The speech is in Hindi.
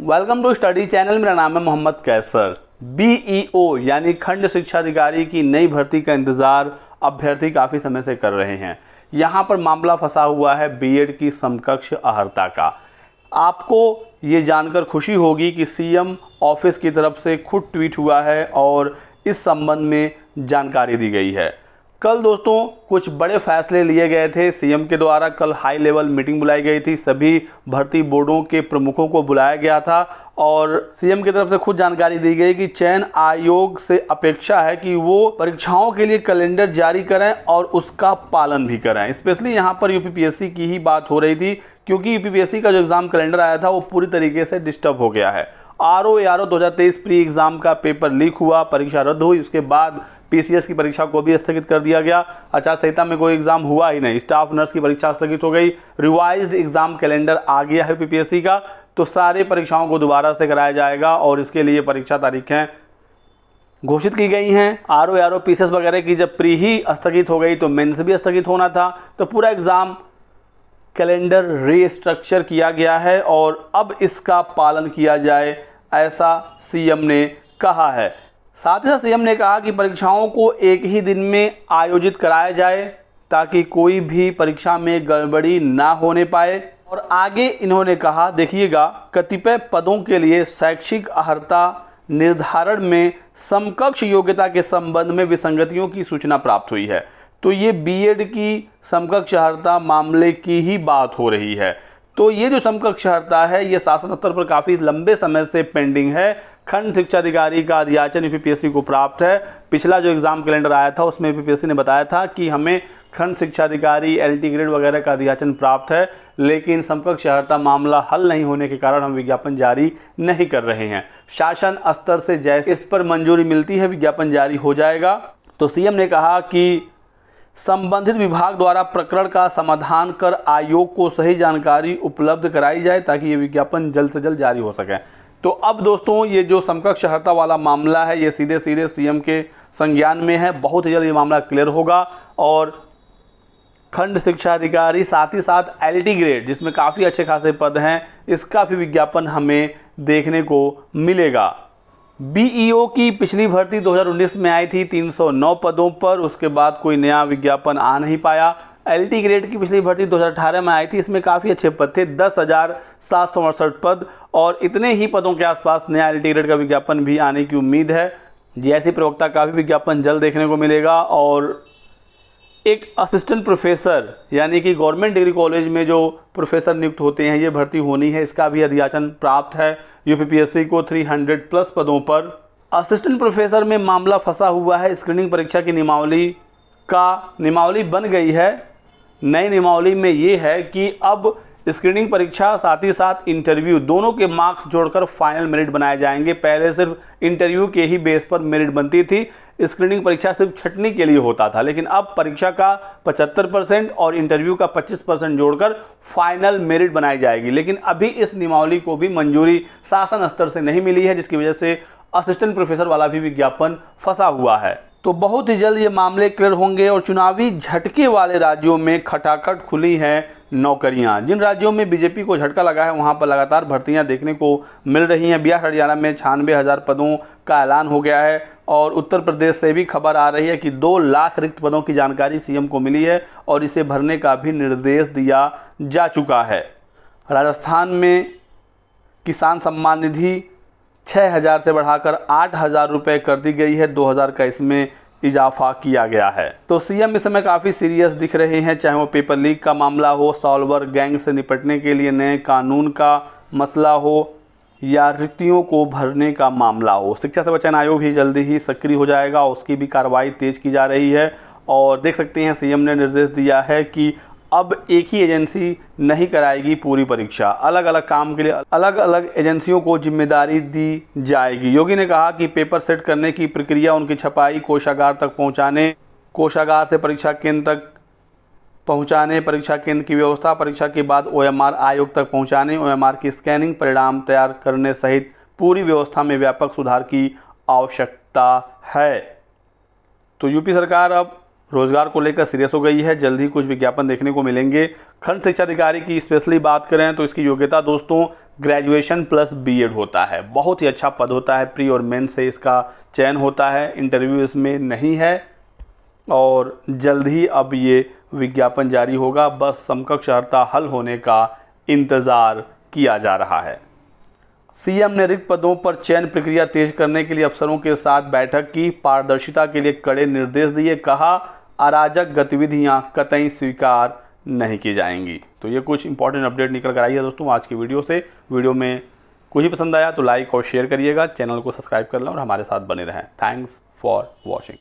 Welcome to study channel. मेरा नाम है मोहम्मद कैसर। बीईओ यानी खंड शिक्षा अधिकारी की नई भर्ती का इंतज़ार अभ्यर्थी काफ़ी समय से कर रहे हैं। यहाँ पर मामला फंसा हुआ है बीएड की समकक्ष अहर्ता का। आपको ये जानकर खुशी होगी कि सीएम ऑफिस की तरफ से खुद ट्वीट हुआ है और इस संबंध में जानकारी दी गई है। कल दोस्तों कुछ बड़े फैसले लिए गए थे। सीएम के द्वारा कल हाई लेवल मीटिंग बुलाई गई थी। सभी भर्ती बोर्डों के प्रमुखों को बुलाया गया था और सीएम की तरफ से खुद जानकारी दी गई कि चयन आयोग से अपेक्षा है कि वो परीक्षाओं के लिए कैलेंडर जारी करें और उसका पालन भी करें। स्पेशली यहाँ पर यूपीपीएससी की ही बात हो रही थी, क्योंकि यूपीपीएससी का जो एग्ज़ाम कैलेंडर आया था वो पूरी तरीके से डिस्टर्ब हो गया है। आरओ 2023 प्री एग्ज़ाम का पेपर लीक हुआ, परीक्षा रद्द हुई। उसके बाद पीसीएस की परीक्षा को भी स्थगित कर दिया गया। आचार संहिता में कोई एग्जाम हुआ ही नहीं। स्टाफ नर्स की परीक्षा स्थगित हो गई। रिवाइज्ड एग्जाम कैलेंडर आ गया है यूपीपीएससी का, तो सारे परीक्षाओं को दोबारा से कराया जाएगा और इसके लिए परीक्षा तारीखें घोषित की गई हैं। आरओ पीसीएस वगैरह की जब प्री ही स्थगित हो गई तो मेंस भी स्थगित होना था। तो पूरा एग्जाम कैलेंडर रीस्ट्रक्चर किया गया है और अब इसका पालन किया जाए, ऐसा सीएम ने कहा है। साथ ही साथ सीएम ने कहा कि परीक्षाओं को एक ही दिन में आयोजित कराया जाए ताकि कोई भी परीक्षा में गड़बड़ी ना होने पाए। और आगे इन्होंने कहा, देखिएगा, कतिपय पदों के लिए शैक्षिक अहर्ता निर्धारण में समकक्ष योग्यता के संबंध में विसंगतियों की सूचना प्राप्त हुई है। तो ये बीएड की समकक्ष अहर्ता मामले की ही बात हो रही है। तो ये जो समकक्ष अहर्ता है ये शासन स्तर पर काफ़ी लंबे समय से पेंडिंग है। खंड शिक्षा अधिकारी का अध्याचन यूपीपीएससी को प्राप्त है। पिछला जो एग्ज़ाम कैलेंडर आया था उसमें यूपीपीएससी ने बताया था कि हमें खंड शिक्षा अधिकारी एलटी ग्रेड वगैरह का अध्याचन प्राप्त है, लेकिन समकक्ष अहर्ता मामला हल नहीं होने के कारण हम विज्ञापन जारी नहीं कर रहे हैं। शासन स्तर से जैसे इस पर मंजूरी मिलती है विज्ञापन जारी हो जाएगा। तो सीएम ने कहा कि संबंधित विभाग द्वारा प्रकरण का समाधान कर आयोग को सही जानकारी उपलब्ध कराई जाए ताकि ये विज्ञापन जल्द से जल्द जारी हो सके। तो अब दोस्तों ये जो समकक्ष अहर्ता वाला मामला है ये सीधे सीधे सीएम के संज्ञान में है। बहुत ही जल्द ये मामला क्लियर होगा और खंड शिक्षा अधिकारी साथ ही साथ एलटी ग्रेड, जिसमें काफ़ी अच्छे खासे पद हैं, इसका भी विज्ञापन हमें देखने को मिलेगा। बीईओ की पिछली भर्ती 2019 में आई थी 309 पदों पर, उसके बाद कोई नया विज्ञापन आ नहीं पाया। एलटी ग्रेड की पिछली भर्ती 2018 में आई थी, इसमें काफ़ी अच्छे पद थे, 10,768 पद, और इतने ही पदों के आसपास नया एलटी ग्रेड का विज्ञापन भी आने की उम्मीद है। जीएससी प्रवक्ता का भी विज्ञापन जल्द देखने को मिलेगा। और एक असिस्टेंट प्रोफेसर यानी कि गवर्नमेंट डिग्री कॉलेज में जो प्रोफेसर नियुक्त होते हैं ये भर्ती होनी है, इसका भी अध्याचन प्राप्त है यूपीपीएससी को 300 प्लस पदों पर। असिस्टेंट प्रोफेसर में मामला फंसा हुआ है। स्क्रीनिंग परीक्षा की नियमावली बन गई है। नई नियमावली में ये है कि अब स्क्रीनिंग परीक्षा साथ ही साथ इंटरव्यू दोनों के मार्क्स जोड़कर फाइनल मेरिट बनाए जाएंगे। पहले सिर्फ इंटरव्यू के ही बेस पर मेरिट बनती थी। स्क्रीनिंग परीक्षा सिर्फ छंटनी के लिए होता था, लेकिन अब परीक्षा का 75% और इंटरव्यू का 25% जोड़कर फाइनल मेरिट बनाई जाएगी। लेकिन अभी इस नियमावली को भी मंजूरी शासन स्तर से नहीं मिली है, जिसकी वजह से असिस्टेंट प्रोफेसर वाला भी विज्ञापन फंसा हुआ है। तो बहुत ही जल्द ये मामले क्लियर होंगे और चुनावी झटके वाले राज्यों में खटाखट खुली हैं नौकरियां। जिन राज्यों में बीजेपी को झटका लगा है वहां पर लगातार भर्तियां देखने को मिल रही हैं। बिहार हरियाणा में 96,000 पदों का ऐलान हो गया है और उत्तर प्रदेश से भी खबर आ रही है कि 2 लाख रिक्त पदों की जानकारी सीएम को मिली है और इसे भरने का भी निर्देश दिया जा चुका है। राजस्थान में किसान सम्मान निधि 6,000 से बढ़ाकर 8,000 रुपये कर दी गई है। 2,000 का इसमें इजाफा किया गया है। तो सीएम इस समय काफ़ी सीरियस दिख रहे हैं, चाहे वो पेपर लीक का मामला हो, सॉल्वर गैंग से निपटने के लिए नए कानून का मसला हो, या रिक्तियों को भरने का मामला हो। शिक्षा सेवा चयन आयोग भी जल्दी ही सक्रिय हो जाएगा, उसकी भी कार्रवाई तेज की जा रही है। और देख सकते हैं सीएम ने निर्देश दिया है कि अब एक ही एजेंसी नहीं कराएगी पूरी परीक्षा, अलग अलग काम के लिए अलग अलग एजेंसियों को जिम्मेदारी दी जाएगी। योगी ने कहा कि पेपर सेट करने की प्रक्रिया, उनकी छपाई कोषागार तक पहुंचाने, कोषागार से परीक्षा केंद्र तक पहुंचाने, परीक्षा केंद्र की व्यवस्था, परीक्षा के बाद ओएमआर आयोग तक पहुंचाने, ओएमआर की स्कैनिंग, परिणाम तैयार करने सहित पूरी व्यवस्था में व्यापक सुधार की आवश्यकता है। तो यूपी सरकार अब रोजगार को लेकर सीरियस हो गई है। जल्द ही कुछ विज्ञापन देखने को मिलेंगे। खंड शिक्षा अधिकारी की स्पेशली बात करें तो इसकी योग्यता दोस्तों ग्रेजुएशन प्लस बीएड होता है। बहुत ही अच्छा पद होता है, प्री और मेन से इसका चयन होता है, इंटरव्यू इसमें नहीं है और जल्द ही अब ये विज्ञापन जारी होगा। बस समकक्ष अर्हता हल होने का इंतज़ार किया जा रहा है। सीएम ने रिक्त पदों पर चयन प्रक्रिया तेज करने के लिए अफसरों के साथ बैठक की, पारदर्शिता के लिए कड़े निर्देश दिए, कहा अराजक गतिविधियां कतई स्वीकार नहीं की जाएंगी। तो ये कुछ इंपॉर्टेंट अपडेट निकल कर आई है दोस्तों आज की वीडियो से। वीडियो में कुछ ही पसंद आया तो लाइक और शेयर करिएगा, चैनल को सब्सक्राइब कर लें और हमारे साथ बने रहें। Thanks for watching.